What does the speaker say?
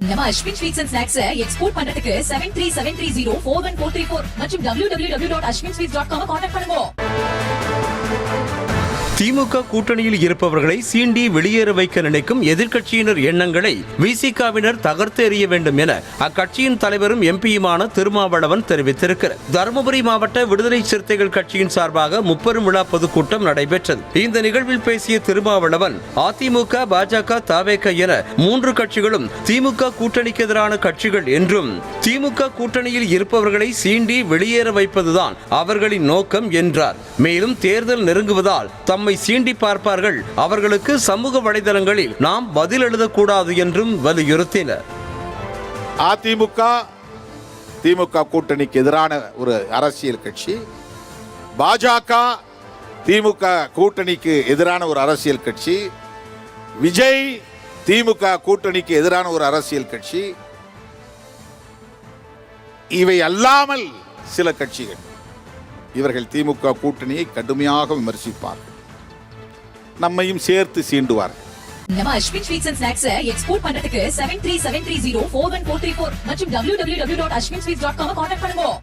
நம்ம Ashwin sweets and snacks export பண்றதுக்கு 7373041434 மற்றும் www.ashwinsweets.com கான்டாக்ட் பண்ணுங்க. திமுக கூட்டணியில் இருப்பவர்களை சீண்டி வெளியேற வைக்க நினைக்கும் எதிர்க்கட்சியினர் எண்ணங்களை விசிகாவினர் தகர்த்து எறிய வேண்டும் என அக்கட்சியின் தலைவரும் எம்பியுமான திருமாவளவன் தெரிவித்திருக்கிறார். தருமபுரி மாவட்ட விடுதலை சிறுத்தைகள் கட்சியின் சார்பாக முப்பெரும் விழா பொதுக்கூட்டம் நடைபெற்றது. இந்த நிகழ்வில் பேசிய திருமாவளவன், அதிமுக, பாஜக, தவேக என 3 கட்சிகளும் திமுக கூட்டணிக்கு எதிரான கட்சிகள் என்றும் திமுக கூட்டணியில் இருப்பவர்களை சீண்டி வெளியேற வைப்பதுதான் அவர்களின் நோக்கம் என்றார். மேலும் தேர்தல் நெருங்குவதால் தம்மை சீண்டி பார்ப்பார்கள், அவர்களுக்கு சமூக வலைதளங்களில் நாம் பதில் எழுதக்கூடாது என்றும் வலியுறுத்தினர். அதிமுக திமுக கூட்டணிக்கு எதிரான ஒரு அரசியல் கட்சி, பாஜக திமுக கூட்டணிக்கு எதிரான ஒரு அரசியல் கட்சி, விஜய் திமுக கூட்டணிக்கு எதிரான ஒரு அரசியல் கட்சி, இவை அல்லாமல் சில கட்சிகள் இவர்கள் திமுக கூட்டணியை கடுமையாக விமர்சிப்பார்கள், நம்மையும் சேர்த்து சீண்டுவார்கள். நம்ம Ashwin sweets and snacks export பண்றதுக்கு 7373041434 மற்றும் www.ashwinsweets.com கான்டாக்ட் பண்ணுங்க.